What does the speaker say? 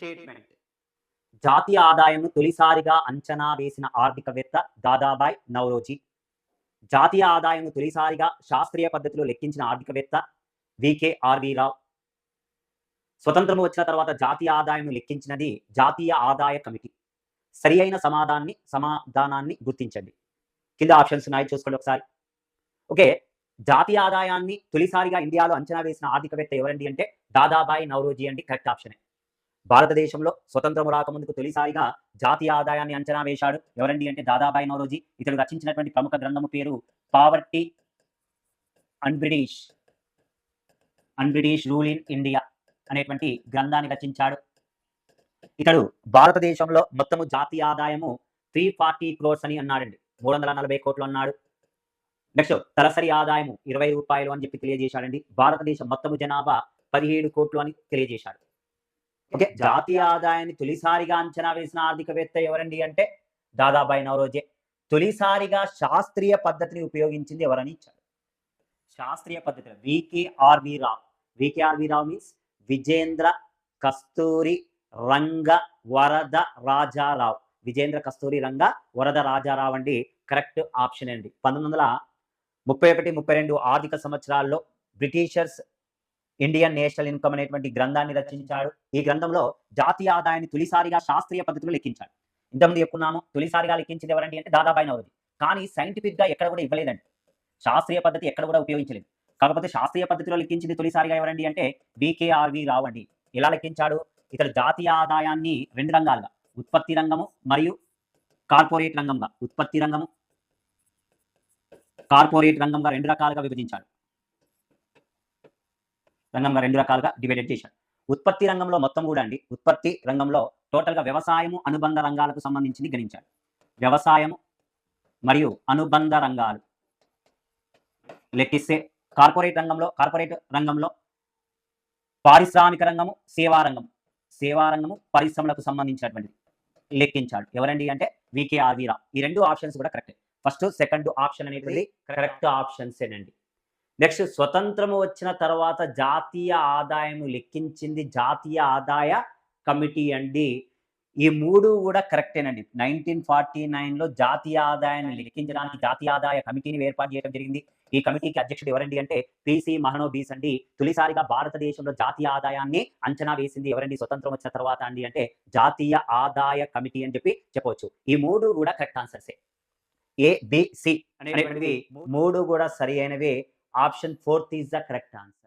Statement. జాతీయ ఆదాయంను తొలిసారిగా అంచనా వేసిన ఆర్థికవేత్త దాదాబాయ్ నౌరోజీ. జాతీయ ఆదాయంను తొలిసారిగా శాస్త్రీయ పద్ధతిలో లెక్కించిన ఆర్థికవేత్త వికే.ఆర్.వి. రావు. స్వతంత్రం వచ్చిన తర్వాత జాతీయ ఆదాయంను లెక్కించినది జాతీయ ఆదాయ కమిటీ. సరి అయిన సమాధానాన్ని గుర్తించండి. కింద ఆప్షన్స్ ఉన్నాయి, చూసుకోండి ఒకసారి. ఓకే, జాతీయ ఆదాయాన్ని తొలిసారిగా ఇండియాలో అంచనా వేసిన ఆర్థికవేత్త ఎవరండి అంటే దాదాబాయ్ నౌరోజీ అండి. కరెక్ట్ ఆప్షనే. భారతదేశంలో స్వతంత్రం రాకముందుకు తొలిసారిగా జాతీయ ఆదాయాన్ని అంచనా వేశాడు ఎవరండి అంటే దాదాబాయ్ నౌరోజీ. ఇతడు రచించినటువంటి ప్రముఖ గ్రంథము పేరు poverty and British rule in India అనేటువంటి గ్రంథాన్ని రచించాడు. ఇతడు భారతదేశంలో మొత్తము జాతీయ ఆదాయము 340 crores అని అన్నాడండి. 340 కోట్లు అన్నాడు. నెక్స్ట్ తలసరి ఆదాయము 20 రూపాయలు అని చెప్పి తెలియజేశాడండి. భారతదేశం మొత్తము జనాభా 17 కోట్లు అని తెలియజేశాడు. ఓకే, జాతీయ ఆదాయాన్ని తొలిసారిగా అంచనా వేసిన ఆర్థికవేత్త ఎవరండి అంటే దాదాబాయ్ నౌరోజీ. తొలిసారిగా శాస్త్రీయ పద్ధతిని ఉపయోగించింది ఎవరని ఇచ్చాడు. శాస్త్రీయ పద్ధతి వికే.ఆర్.వి. రావు. వికే.ఆర్.వి. రావు మీన్స్ విజేంద్ర కస్తూరి రంగ వరద రాజారావు. విజేంద్ర కస్తూరి రంగ వరద రాజారావు అండి. కరెక్ట్ ఆప్షన్ అండి. 1931-32 ఆర్థిక సంవత్సరాల్లో బ్రిటిషర్స్ ఇండియన్ నేషనల్ ఇన్కమ్ అనేటువంటి గ్రంథాన్ని రచించాడు. ఈ గ్రంథంలో జాతీయ ఆదాయాన్ని తొలిసారిగా శాస్త్రీయ పద్ధతిలో లెక్కించాడు. ఇంతకుముందు చెప్పుకున్నాము, తొలిసారిగా లెక్కించింది ఎవరండి అంటే దాదాబాయ్ నౌరోజీ. కానీ సైంటిఫిక్ గా ఎక్కడ కూడా ఇవ్వలేదండి. శాస్త్రీయ పద్ధతి ఎక్కడ కూడా ఉపయోగించలేదు. కాకపోతే శాస్త్రీయ పద్ధతిలో లెక్కించింది తొలిసారిగా ఎవరండి అంటే వికే.ఆర్.వి. రావు అండి. ఎలా లెక్కించాడు? ఇతడు జాతీయ ఆదాయాన్ని 2 రంగాలుగా, ఉత్పత్తి రంగము మరియు కార్పొరేట్ రంగంగా, ఉత్పత్తి రంగము కార్పొరేట్ రంగంగా 2 రకాలుగా విభజించాడు. డివైడెడ్ చేశాడు. ఉత్పత్తి రంగంలో మొత్తం కూడా అండి, ఉత్పత్తి రంగంలో టోటల్గా వ్యవసాయము అనుబంధ రంగాలకు సంబంధించింది గణించాడు. వ్యవసాయము మరియు అనుబంధ రంగాలు లెక్కిస్తే కార్పొరేట్ రంగంలో పారిశ్రామిక రంగము, సేవా రంగము పరిశ్రమలకు సంబంధించినటువంటిది లెక్కించాడు. ఎవరండి అంటే వికే.ఆర్.వి. రావు. ఈ 2 ఆప్షన్స్ కూడా కరెక్ట్. ఫస్ట్ సెకండ్ ఆప్షన్ అనేటువంటి కరెక్ట్ ఆప్షన్స్ ఏనండి. నెక్స్ట్, స్వతంత్రము వచ్చిన తర్వాత జాతీయ ఆదాయము లెక్కించింది జాతీయ ఆదాయ కమిటీ అండి. ఈ 3 కూడా కరెక్టేనండి. 1949లో జాతీయ ఆదాయాన్ని లెక్కించడానికి జాతీయ ఆదాయ కమిటీని ఏర్పాటు చేయడం జరిగింది. ఈ కమిటీకి అధ్యక్షుడు ఎవరండి అంటే పిసి మహనోబీస్ అండి. తొలిసారిగా భారతదేశంలో జాతీయ ఆదాయాన్ని అంచనా వేసింది ఎవరండి స్వతంత్రం వచ్చిన తర్వాత అండి అంటే జాతీయ ఆదాయ కమిటీ అని చెప్పి చెప్పవచ్చు. ఈ 3 కూడా కరెక్ట్ ఆన్సర్సే. A, B, C అనేటువంటివి 3 కూడా సరి అయినవి. Option 4 is the correct answer.